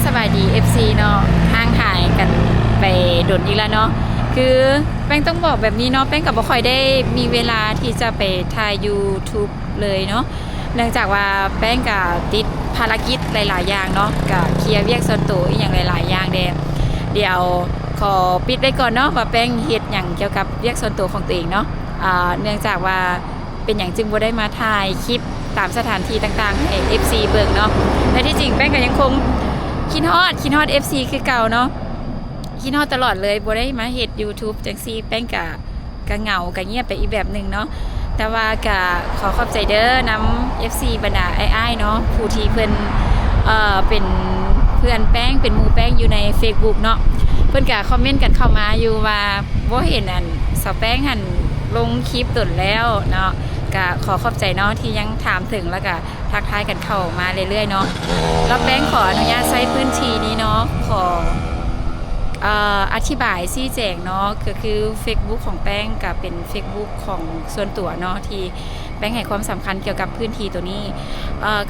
สบายดี FC เนาะห่างหายกันไปโดนอีกแล้วเนาะคือแป้งต้องบอกแบบนี้เนาะแป้งกับบ่ค่อยได้มีเวลาที่จะไปถ่าย YouTube เลยเนาะเนื่องจากว่าแป้งกับติดภารกิจหลายๆอย่างเนาะกับเคลียร์เวียกส่วนตัวอีกอย่างหลายๆอย่างเดี๋ยวขอปิดไว้ก่อนเนาะว่าแป้งเฮ็ดอย่างเกี่ยวกับเวียกส่วนตัวของตัวเองเนาะเนื่องจากว่าเป็นอย่างจึงบ่ได้มาถ่ายคลิปตามสถานที่ต่างๆให้ FC เบิ่งเนาะแต่ที่จริงแป้งก็ยังคงคิดฮอด FC คือเก่าเนาะคิดฮอดตลอดเลยบ่ได้มาเฮ็ด YouTube จังซี่แป้งกะเหงากะเงียบไปอีกแบบนึงเนาะแต่ว่ากะขอขอบใจเด้อนำ FC บรรดาอ้ายๆเนาะผู้ที่เพิ่นเป็นเพื่อนแป้งเป็นหมู่แป้งอยู่ใน Facebook เนาะเพิ่นก็คอมเมนต์กันเข้ามาอยู่ว่าบ่เห็นอันสาวแป้งหั่นลงคลิปตนแล้วเนาะก็ขอขอบใจเนาะที่ยังถามถึงแล้วก็ทักทายกันเข้ามาเรื่อยๆเนาะแล้วแป้งขออนุญาตใช้พื้นที่นี้เนาะขออธิบายชี้แจงเนาะก็คือ Facebook ของแป้งกับเป็น Facebook ของส่วนตัวเนาะที่แป้งให้ความสำคัญเกี่ยวกับพื้นที่ตัวนี้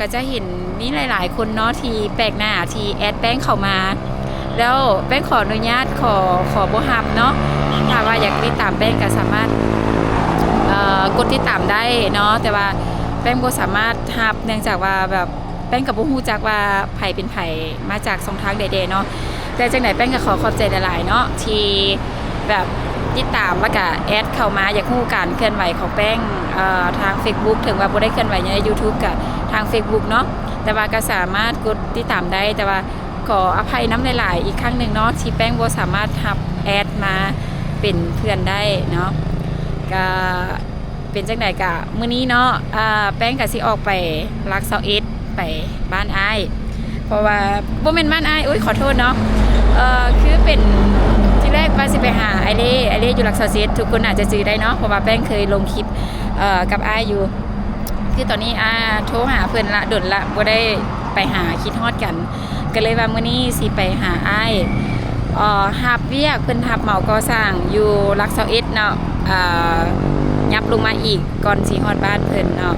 ก็จะเห็นมีหลายๆคนเนาะที่แปลกหน้าที่แอดแป้งเข้ามาแล้วแป้งขออนุญาตขอบ่ฮับเนาะถ้าว่าอยากติดตามแป้งก็สามารถกดติดตามได้เนาะแต่ว่าแป้งบ่สามารถฮับเนื่องจากว่าแบบแป้งกับบ่ฮู้จักว่าไผเป็นไผมาจากช่องทางใดๆเนาะแต่จังไหนแป้งก็ขอบใจหลายๆเนาะที่แบบติดตามแล้วก็แอดเข้ามาอยากรู้การเคลื่อนไหวของแป้งทาง Facebook ถึงว่าบ่ได้เคลื่อนไหวใน YouTube กับทาง Facebook เนาะแต่ว่าก็สามารถกดติดตามได้แต่ว่าขออภัยน้ำหลายๆอีกครั้งหนึ่งเนาะที่แป้งบ่สามารถทับแอดมาเป็นเพื่อนได้เนาะก็เป็นจังได๋ก็มื้อนี้เนาะแป้งก็สิออกไปรัก21ไปบ้านอ้ายเพราะว่าบ่แม่นบ้านอ้ายอุ๊ยขอโทษเนาะคือเป็นที่แรกว่าสิไปหาไอเล่อยู่รัก21ทุกคนอาจจะจื้อได้เนาะเพราะว่าแป้งเคยลงคลิปกับอ้ายอยู่คือตอนนี้โทรหาเพิ่นละดนละบ่ได้ไปหาคิดฮอดกันก็เลยว่ามื้อนี้สิไปหาอ้ายฮับเวียกเพิ่นฮับเหมาก่อสร้างอยู่รัก21เนาะยับลงมาอีกก่อนสิฮอดบ้านเพิ่นเนาะ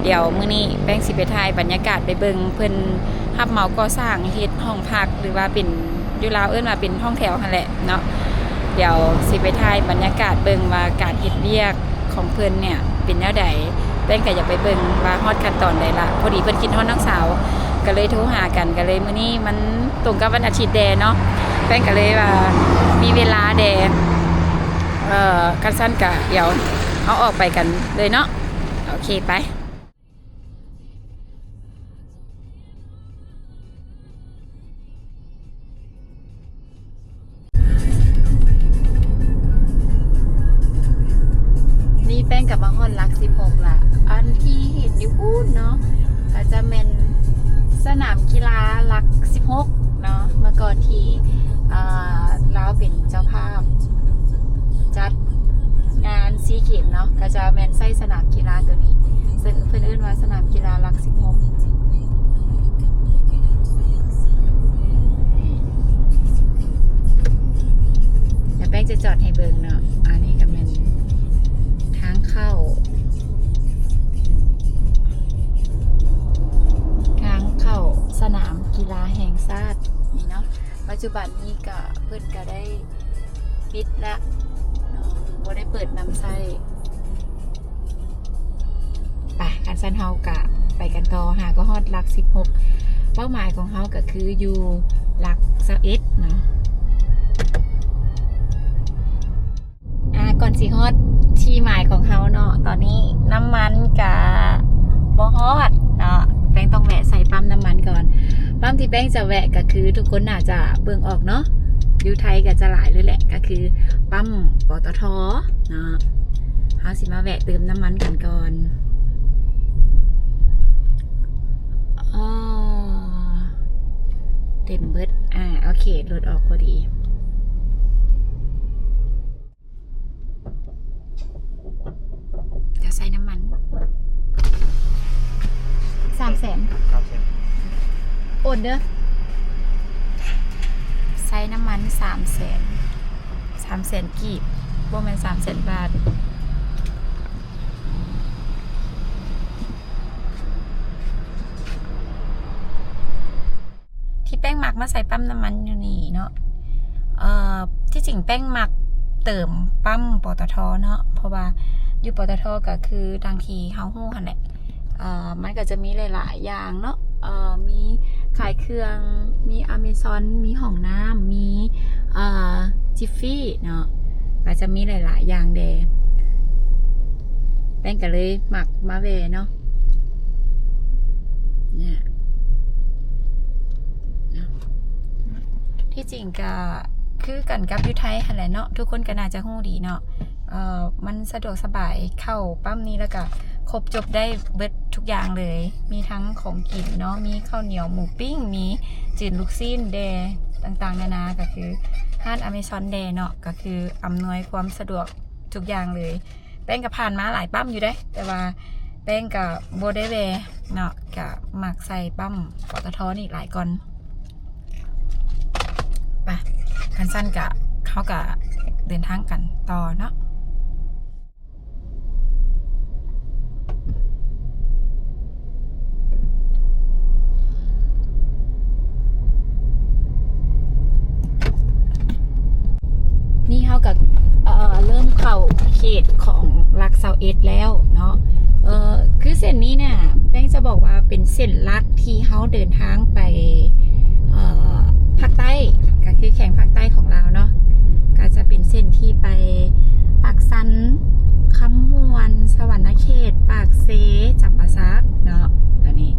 เดี๋ยวมื้อนี้แป้งสิไปถ่ายบรรยากาศไปเบิ่งเพิ่นฮับเหมาก่อสร้างเฮ็ดห้องพักหรือว่าเป็นอยู่ลาวเอิ้นว่าเป็นห้องแถวนั่นแหละเนาะเดี๋ยวสิไปถ่ายบรรยากาศเบิ่งว่าการเฮ็ดเวียกของเพิ่นเนี่ยเป็นแนวใดแป้งก็อยากไปเบิ่งว่าฮอดขั้นตอนใดละพอดีเพิ่นคิดฮอดน้องสาวก็เลยโทรหากันก็เลยมื้อนี้มันตรงกับวันอาทิตย์แดเนาะแป้งก็เลยว่ามีเวลาแดกันสั้นกะเดี๋ยวเอาออกไปกันเลยเนาะโอเคไปนี่แป้งกับมาฮอนรัก16ล่ะอันที่เห็นอยู่พูดเนาะก็จะเป็นสนามกีฬารัก16เนาะเมื่อก่อนที่เราเป็นเจ้าภาพจัดงานซีเกมเนาะก็จะแมนไส้สนามกีฬาตัวนี้ซึ่งเพื่อนเอื้นว่าสนามกีฬารัก16แต่แป้งจะจอดให้เบิ่งเนาะอันนี้ก็เป็นทางเข้าสนามกีฬาแห่งชาตินี่เนาะปัจจุบันนี้ก็เพิ่นก็ได้ปิดละบ่ได้เปิดน้ำใส่ไปการสั้นเฮากะไปกันต่อหาก็ฮอดหลัก16เป้าหมายของเฮาก็คืออยู่หลัก21เนาะก่อนสิฮอดที่หมายของเฮาเนาะตอนนี้น้ำมันกะบ่ฮอดเนาะแป้งต้องแวะใส่ปั๊มน้ำมันก่อนปั๊มที่แป้งจะแวะก็คือทุกคนน่าจะเบิ่งออกเนาะอยู่ไทยก็จะหลายเลยแหละก็คือปั๊มปตทเนาะเฮาสิมาแวะเติมน้ำมันกันก่อนเต็มเบิดโอเครถออกพอดีจะใส่น้ำมัน300,000โอนเด้อใช้น้ำมัน300,000กีบบ่แม่น300,000 บาทที่แป้ง มักมาใส่ปั๊มน้ำมันอยู่นี่เนาะที่จริงแป้งมักเติมปั๊มปตทเนาะเพราะว่าอยู่ปตทก็คือทางทีเฮาฮู้หั่นแหละมันก็จะมีหลายๆอย่างเนาะมีขายเครื่องมีอเมซอนมีห้องน้ำมีจิฟฟี่เนาะก็จะมีหลายๆอย่างเดแป้งก็เลยหมักมาเวเนาะเนี่ยที่จริงก็คือกันกับยุไทยหั่นแหละเนาะทุกคนก็น่าจะฮู้ดีเนาะมันสะดวกสบายเข้าปั๊มนี้แล้วก็ครบจบได้เบิดทุกอย่างเลยมีทั้งของกินเนาะมีข้าวเหนียวหมูปิ้งมีจืดลูกชิ้นเดต่างๆนานาก็คือห้างอเมซอนเดเนาะก็คืออำนวยความสะดวกทุกอย่างเลยแป้งก็ผ่านมาหลายปั๊มอยู่ได้แต่ว่าแป้งกับโบได้เวเนาะกับหมักใส่ปั๊มปตทนี่หลายก่อนไปคันสั้นกับเขากับเดินทางกันต่อเนาะนี่เขากับเริ่มเข้าเขตของลัก21แล้วเนาะคือเส้นนี้เนี่ยแป้งจะบอกว่าเป็นเส้นลักที่เขาเดินทางไปภาคใต้ก็คือแข่งภาคใต้ของเราเนาะก็จะเป็นเส้นที่ไปปากสันคำมวนสวรรณเขตปากเซจำปาซักเนาะตอนนี้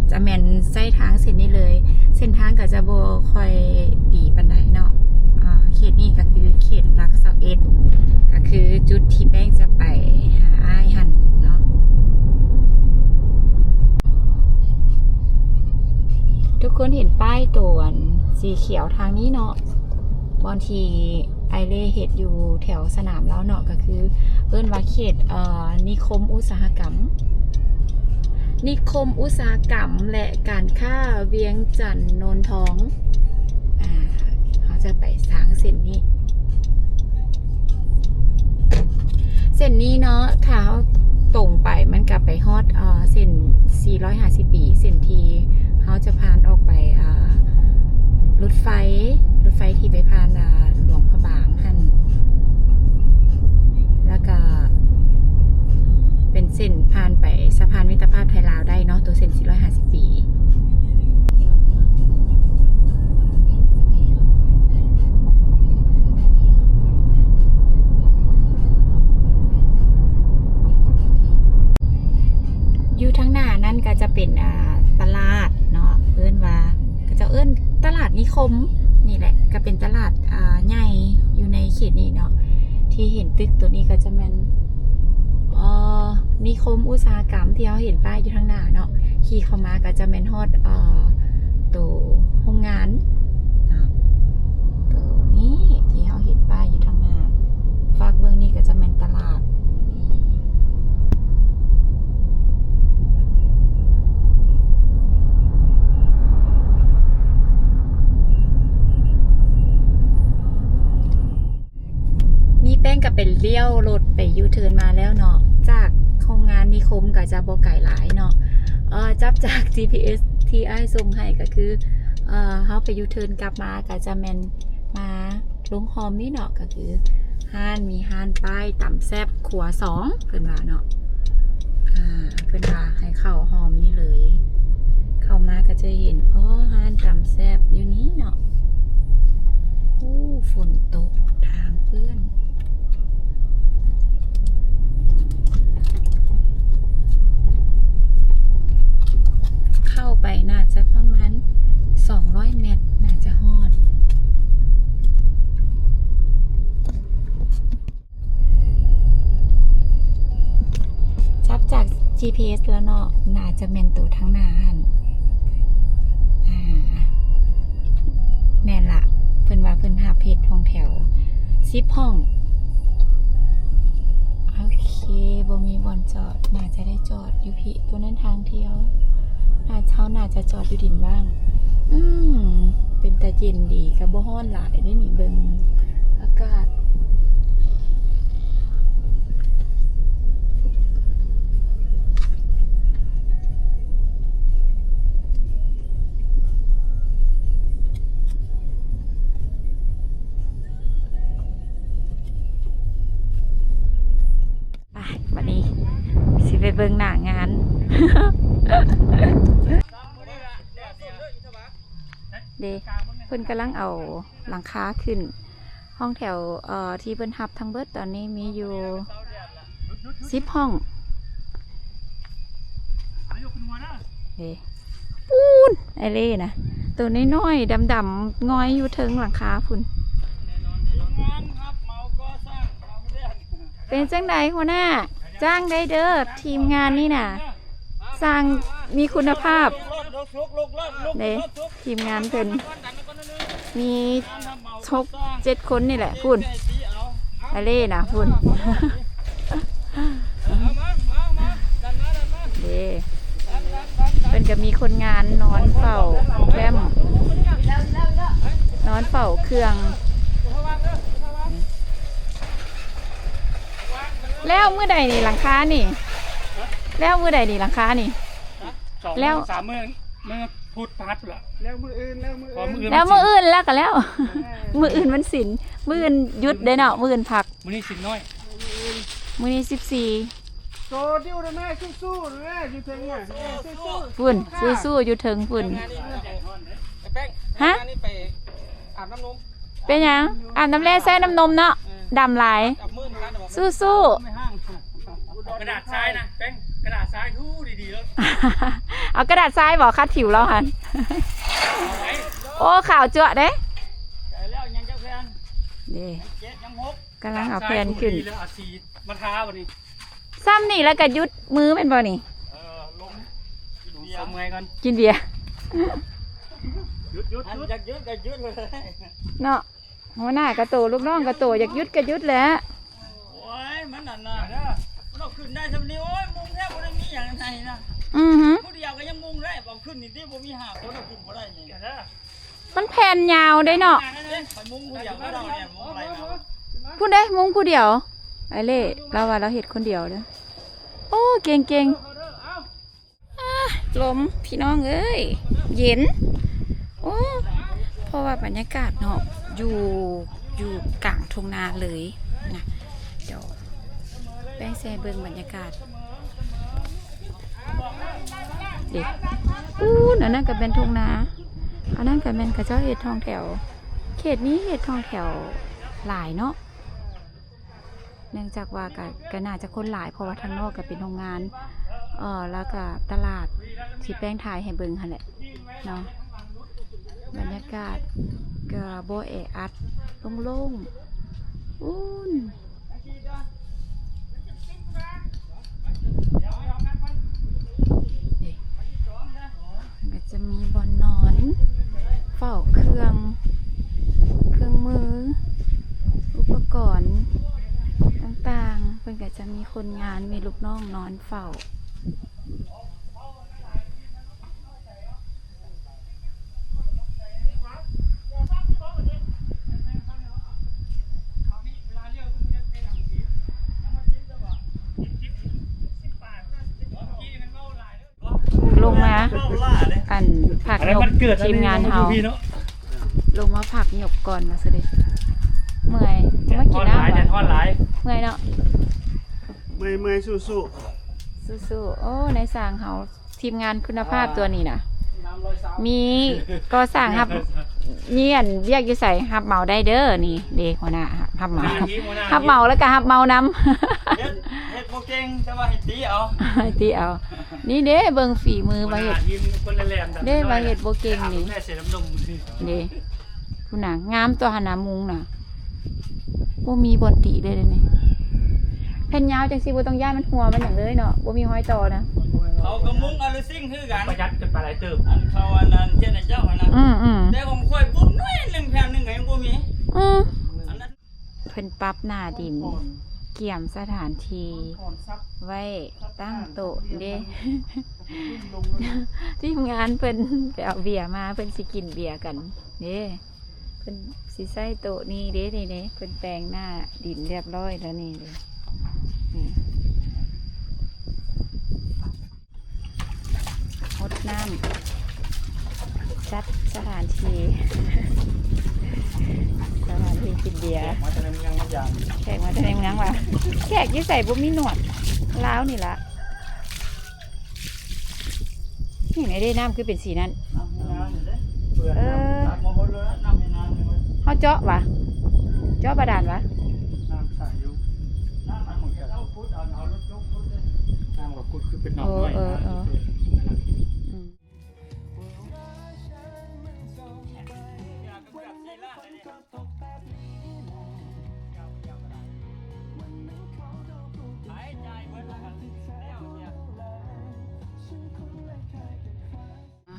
จะแมนเส้นทางเส้นนี้เลยเส้นทางก็จะโบคอยดีปันไดเนาะเขตนี้ก็คือเขตลัก21ก็คือจุดที่แป้งจะไปหาอ้ายหันเนาะทุกคนเห็นป้ายตัวสีเขียวทางนี้เนาะบางทีไอเล่เห็ดอยู่แถวสนามแล้วเนาะก็คือเอิ้นว่าเขตนิคมอุตสาหกรรมและการค้าเวียงจันทน์โนนทองเขาจะไปสร้างเส้นนี้เนาะถ้าเขาตรงไปมันกลับไปฮอดเส้น450 ปีเส้นที่เขาจะผ่านออกไปรถไฟที่ไปผ่านหลวงพระบางหั่นแล้วก็เป็นเส้นผ่านไปสะพานมิตรภาพไทยลาวได้เนาะตัวเส้น450 ปีอยู่ทั้งหน้านั่นก็จะเป็นตลาดเนาะเอิ้นว่าก็จะเอิ้นตลาดนิคมนี่แหละก็เป็นตลาดใหญ่อยู่ในเขตนี้เนาะที่เห็นตึกตัวนี้ก็จะเป็นนิคมอุตสาหกรรมที่เราเห็นป้ายอยู่ทั้งหน้าเนาะขี่เข้ามาก็จะเป็นฮอดตัวโรงงานตัวนี้ที่เราเห็นป้ายอยู่ทั้งหน้าฝากเบื้องนี้ก็จะเป็นตลาดแป้งก็เป็นเลี้ยวรถไปยูเทิร์นมาแล้วเนาะจากโรงงานนิคมก็จะบ่ไกลหลายเนาะจับจาก GPS ที่ไอ้ส่งให้ก็คือเขาไปยูเทิร์นกลับมาก็จะแมนมาลงฮอมนี่เนาะก็คือมีห้านป้ายต่ำแซบขัว2เพิ่นว่าเนาะเพิ่นว่าให้เข้าฮอมนี่เลยเข้ามาก็จะเห็นห้านต่ำแซบอยู่นี้เนาะฝนตกทางเพื่อนเข้าไปน่าจะประมาณ200 เมตรน่าจะฮอดจับจาก GPS แล้วเนาะน่าจะแม่นตัวทั้งหน้าหั่นแม่นละเพิ่นว่าเพิ่นหาเพจห้องแถว10 ห้องโอเคบ่มีบ่อนจอดน่าจะได้จอดอยู่พี่ตัวนั้นทางเที่ยวน่าจะจอดอยู่ดินบ้างเป็นตาเย็นดีกับบ่ฮ้อนหลายได้นี่เบิ่งอากาศ เบิ่งหน้างาน เด้เพิ่นกำลังเอาหลังคาขึ้น ห้องแถวที่เพิ่นฮับทั้งเบิดตอนนี้มีอยู่10 ห้องเด้ปูนไอเล่นะตัวน้อยๆดำๆง้อยอยู่เทิงหลังคาพุ่นเป็นจังใดหัวหน้าจ้างได้เด้อทีมงานนี่น่ะสร้างมีคุณภาพเด้ทีมงานเพิ่นมี6-7 คนนี่แหละพุ่นไอเล่นะพุ่นเด้เป็นก็มีคนงานนอนเฝ้าแคมนอนเฝ้าเครื่องแล้วมื้อใดนี่หลังคานี่แล้วมื้อใดนี่หลังคานี่แล้ว3 มื้อพูดพัดละแล้วมื้ออื่นแล้วมื้ออื่นแล้วก็แล้วมื้ออื่นมันสินมื้ออื่นหยุดได้เนาะมื้ออื่นพักมื้อนี้สินน้อยมื้อนี้14โซดิ้วนะแม่สู้ๆนะอยู่ถึงน่ะสู้ๆฝุ่นสู้ๆอยู่ถึงฝุ่นฮะนี่ไปอาบน้ำนมเป็นหยังอาบน้ำแร่ใส่น้ำนมเนาะดำหลายสู้กระดาษทรายนะแป้งกระดาษทรายทู่ดีๆแล้วเอากระดาษทรายบอกคัดผิวเราหันโอ้ข่าวเจาะเด้แล้วยังจะแพนนี่กำลังเอาแพนขึ้นเอาสีมาทาบ่นี่ซ้ำนี่แล้วก็ยุดมือเป็นบ่นี่ลงทำไงกันกินเบียร์ยุดอยากยุดก็ยุดเลยเนาะหัวหน้ากระโตลูกน้องกระโตอยากยุดก็ยุดแหละโอ้ยมันนั่นน่ะเราขึ้นได้ทำนี้โอ้ยมุงแทบบ่ได้มีอย่างไหนนะผู้เดียวก็ยังมุงได้บอกขึ้นนี่ที่บ่มีหาคนเอาขึ้นบ่ได้นี่มันแผ่นยาวได้เนาะมุงผู้เดียวก็เราเนี่ยมุงอะไรมาพูดได้มุงผู้เดียวไอเล่เราว่าเราเห็ดคนเดียวเด้อโอ้เก่งลมพี่น้องเอ้ยเย็นโอ้เพราะว่าบรรยากาศเนาะอยู่กลางทุ่งนาเลยนะเดี๋ยวแป้งแซ่เบิ่งบรรยากาศเด็กนั่นก็เป็นทุ่งนาอันนั้นก็เป็นกระเจ้าเห็ดทองแถวเขตนี้เห็ดทองแถวหลายเนาะเนื่องจากว่าก็น่าจะคนหลายเพราะว่าทางนอกก็เป็นโรงงานแล้วก็ตลาดที่แป้งถ่ายให้เบิ่งหั่นแหละเนาะบรรยากาศก็บ่แออัดโล่งๆมันจะมีบ่อนนอนเฝ้าเครื่องมืออุปกรณ์ต่างๆเพิ่นก็จะมีคนงานมีลูกน้องนอนเฝ้าลงมาอันผักหยกทีมงานเฮาลงมาผักหยกก่อนมาสิเด้เมื่อยมากินน้ำวะเมื่อยเนาะเมื่อยสู้โอ้ในสร้างเฮาทีมงานคุณภาพตัวนี้นะมีก็สั่งครับเงียนเรียกอยู่ใส่ฮับเมาได้เด้อนี่เด็กหัวหน้าฮับเมาแล้วก็ฮับเมานำเฮ็ดโบเก่งแต่ว่าเฮ็ดตีเอานี่เด้เบิ่งฝีมือมาเฮ็ดเด้มาเฮ็ดโบเก่งนี่เด้คุณน่ะงามตัวหนามุงน่ะบ่มีบอนติเลยนี่แผ่นยาวจังสิบ่ต้องย่านมันหัวมันอย่างเลยเนาะบ่มีห้อยต่อนะเขากระมุงอะไรซิ่งคือกันประหยัดกันไปหลายเติมอันเขาอันนั้นเจ้าเจ้าอันนั้นแต่ผมค่อยปุ๊บน้อย1 แผ่น 1ก็ยังบ่มีเพิ่นปรับหน้าดินเกี่ยมสถานที่ไว้ตั้งโต๊ะเด้ทีมงานเพิ่นไปเอาเบียร์มาเพิ่นสิกินเบียร์กันเด้เพิ่นสิใส่โต๊ะนี่เด้นี่เพิ่นแปลงหน้าดินเรียบร้อยแล้วนี่เด้งดน้ำจัดสถานที่กินเบียร์แขกมาจะในเมืองว่ะแขกยี่ใส่บุ้มมีหนวดล้าวนี่ละ อย่างไรได้น้ำคือเป็นสีนั้น น้ำให้นานเลยเบื่อน้ำตักมาคนเลยน้ำให้นานเลย เขาเจาะวะเจาะบาดาลวะ น้ำใสอยู่น้ำมันเหมือนกับเอาพุทธเอารถยกพุทธเลยน้ำกับพุทธคือเป็นหนองน้อยนะ อืม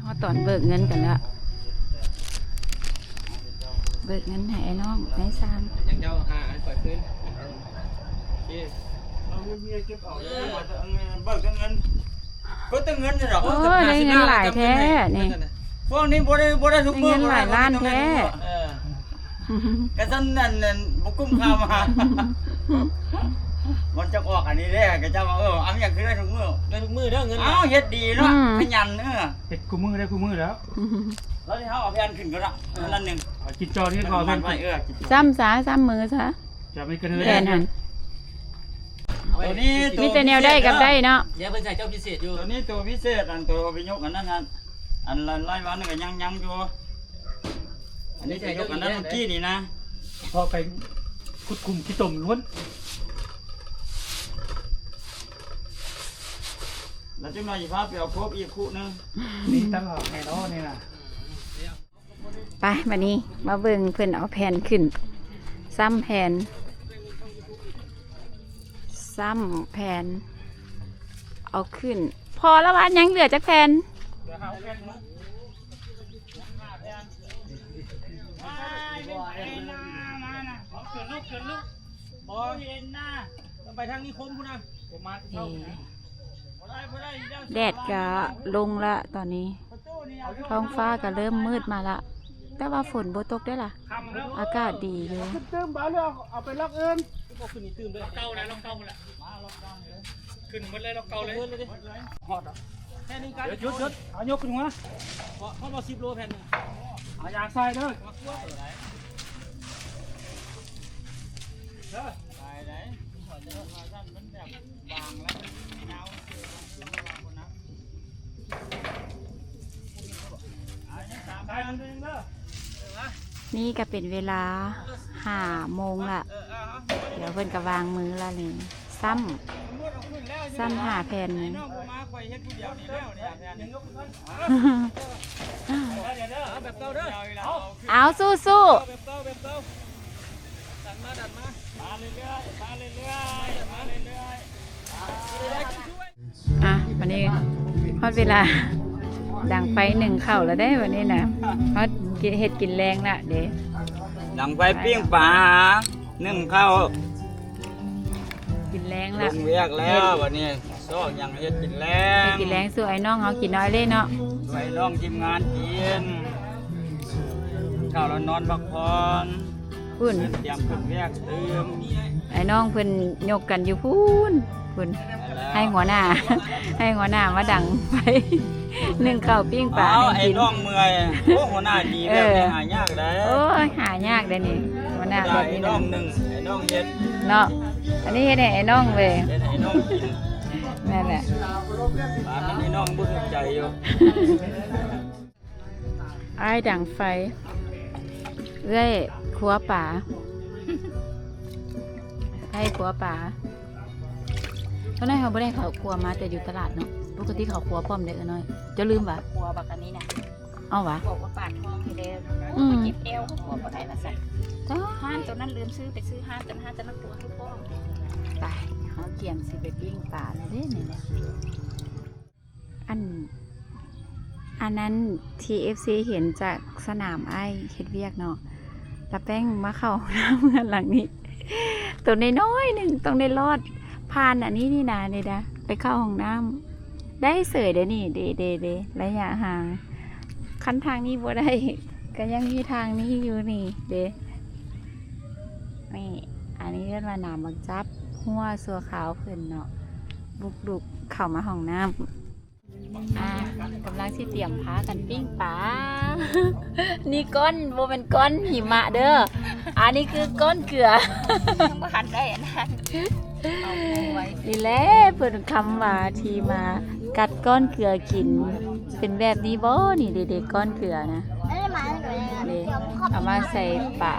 เขาตอนเบิกเงินกันแล้วเบิกเงินให้ไอ้น้องให้ซาม ยังเจ้าหาอันเปิดขึ้น เอาเงินเก็บเอาเบิกเงินก็ตั้งเงินเลยหรอ โอ้ยได้เงินหลายแท้นี่ พวกนี้บ่ได้ทุกมื้อ ได้เงินหลายล้านแท้ กระสันนั่นบุกุ้มข้าวมามันจะออกอันนี้ได้กระเจ้าว่าเอาอย่างคือได้ทุกมื้อ ได้ทุกมือเด้อเงิน เอาเฮ็ดดีเนาะขยันเออ เฮ็ดคู่มือได้คู่มือแล้ว แล้วที่เขาเอาแผ่นขึ้นก็ละนั่นหนึ่ง เอากินจอนี่ก็ มั เป็น นไปกิน ซ้ำซะซ้ำมือซะ จะไม่กระเทือ แทนหัน ตัวนี้ มีแต่แนวได้กับได้เนาะ เดี๋ยวเพิ่นใส่เจ้าพิเศษอยู่ ตัวนี้ตัวพิเศษอันตัวพิยกอันนั้นอันไล่วันนึงก็ยังอยู่อันนี้พิยกอันนั้นเมื่อกี้นี่นะ พอไปคุดคุมขี้ต้มล้วน แล้วจุ่มหน่อยพาไปเอาครบอีกคู่นึง นี่ตั้งหอกแน่นอนนี่นะ ไปมานี้มาเบิ่งเพิ่นเอาแผ่นขึ้น ซ้ำแผ่นซ้ำแผ่นเอาขึ้น พอแล้ววันยังเหลือจากแผ่น บ่เห็นนะต้องไปทางนี้คมคุณนะผมมา นี่แดดก็ลงละตอนนี้ ท้องฟ้าก็เริ่มมืดมาละ แต่ว่าฝนบ่ตกได้อล่ะ อากาศดีอยู่ เติมบ้าเลยเอาไปล็อกเอิญ ขึ้นนี่ตื่นเลยเก่าแล้วลองเก่าหมดละขึ้นหมดเลยลองเก่าเลยฮอดแค่นี้กัน หยุดเอายกขึ้นหัว เพราะเรา10 โลแผ่นนึง เอายางใส่เด้อ ไปไหนขอจะมาท่านมันแบบบางแล้วมันยาวคนนะ3,000นึงเด้อ นี่ก็เป็นเวลา5 โมงละเดี๋ยวเพิ่นก็วางมือละนี่ซ้ำ5แผ่น น้องผมมาคอยเฮ็ดผู้เดียวนี่แล้วเนี่ยแผ่นนึง เอาแบบเก่าเด้อ เอาสู้ แบบเก่าดันมา มาเรื่อยๆมาเรื่อยๆมาเรื่อย ๆอ่ะวันนี้ฮอดเวลาดังไฟ1ข้าวแล้วได้วันนี้นะฮอดเฮ็ดกินแรงละเด้ ๆดังไฟปิ้งปลานึ่งข้าว กินแรง ล ละ งเวียกแล้ววันนี้ซอกยังเฮ็ดกินแล้ เฮ็ด ง กินแรงสู้ไอ้น้องเฮากินน้อยเลยเนาะ ไปน้องทีมงานกินข้าวแล้วนอนพักผ่อน พุ่น เตรียมขึ้นเวียกตื่ม ไอ้น้องเพิ่นยกกันอยู่พุ่นให้หัวหน้า ให้หัวหน้ามาดังไป นึ่งข้าวปิ้งปลา เอา ให้ ไอ้ กิน น้องเมื่อยโอ้หัวหน้าดีแบบนี้หายากเลย โอ้ยหายากเด้อนี่หัวหน้าแบบ ไอ้ นี้ น้อ นะ งหนึ่งไอ้น้องเฮ็ด เนาะอันนี้เฮ็ดให้ไอ้น้องเว้ย เฮ็ดไอ้น้องกิน นั่นแหละ ปลามันไอ้น้องบ่ถูกใจอยู่ อ้ายดังไฟเอื้อยขัวป่าให้ขัวป่าตอนนั้นเขาไม่ได้เขาครัวมาแต่อยู่ตลาดเนาะปกติเขาครัวป้อมเด็กน้อยจะลืมวะ หัวบักอันนี้นะ เอาวะ บอกว่าปาดทองให้เด้อ อืม เจ็บเอวหัวบักไหนละสัก จ้า ห้านตัวนั้นลืมซื้อไปซื้อห้านตัวนั้นห้านตัวนั้นตัวทุกพ่อ ไปเขาเกี่ยมสิไปปิ้งป่าเลยเด้เนี่ยอันนั้น TFC เห็นจากสนามไอ้เฮ็ดเวียกเนาะแล้วแป้งมาเข้าห้องน้ำเงินหลังนี้ ตัวน้อยๆหนึ่งต้องได้รอดผ่านอันนี้นี่นะเด้นะไปเข้าห้องน้ำได้เสยเด้นี่เดระยะห่างคันทางนี้บ่ได้ ก็ยังมีทางนี้อยู่นี่เด้นี่อันนี้เรียกว่าน้ำบักจับหัวสัวขาวเพิ่นเนาะบุกเข้ามาห้องน้ำกำลังสิเตรียมพากันปิ้งปลา นี่ก้อนโบเป็นก้อนหิมะเด้ออันนี้คือก้อนเกลือ บ่หันได้อันนั้นเอาไว้ นี่แหละเพิ่นคำว่าที่มากัดก้อนเกลือกิน เป็นแบบนี้บ่นี่เด็กๆก้อนเกลือนะนี่เอามาใส่ป่า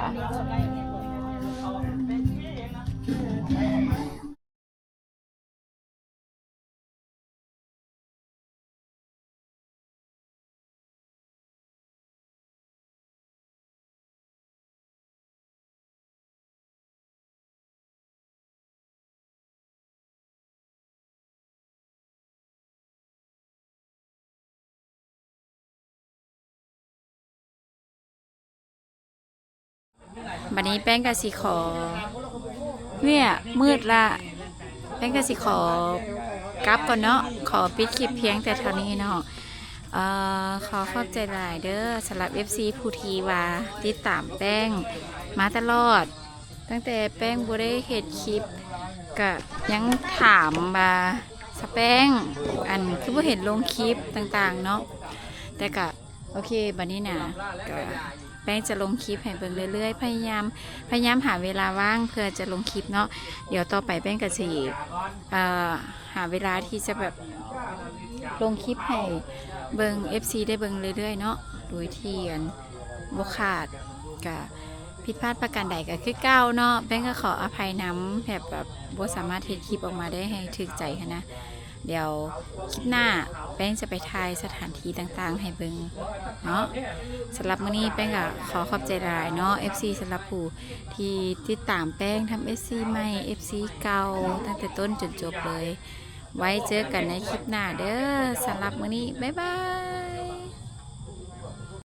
บัดนี้แป้งกะสิขอเนี่ยมืดละแป้งกะสิขอกลับก่อนเนาะขอปิดคลิปเพียงแต่เท่านี้เนาะขอขอบใจหลายเด้อสำหรับ FC ผู้ทีว่าติดตามแป้งมาตลอดตั้งแต่แป้งบ่ได้เฮ็ดคลิปก็ยังถามมาสแป้งอันคือบ่เห็นลงคลิปต่างๆเนาะแต่ก็โอเคบัดนี้นะก็แป้งจะลงคลิปให้เบิ่งเรื่อยๆพยายามหาเวลาว่างเพื่อจะลงคลิปเนาะเดี๋ยวต่อไปแป้งก็สิหาเวลาที่จะแบบลงคลิปให้เบิ่ง FC ได้เบิ่งเรื่อยๆเนาะโดยที่บ่ขาดก็ผิดพลาดประการใดก็คือเก้าเนาะแป้งก็ขออภัยนำแบบบ่สามารถเฮ็ดคลิปออกมาได้ให้ถึกใจค่ะนะเดี๋ยวคลิปหน้าแป้งจะไปถ่ายสถานที่ต่างๆให้เบิ่งเนาะสำหรับมื้อนี้แป้งก็ขอขอบใจหลายเนาะ FC สำหรับผู้ที่ติดตามแป้งทำ FC ใหม่ FC เก่าตั้งแต่ต้นจนจบเลยไว้เจอกันในคลิปหน้าเด้อสำหรับมื้อนี้บ๊ายบาย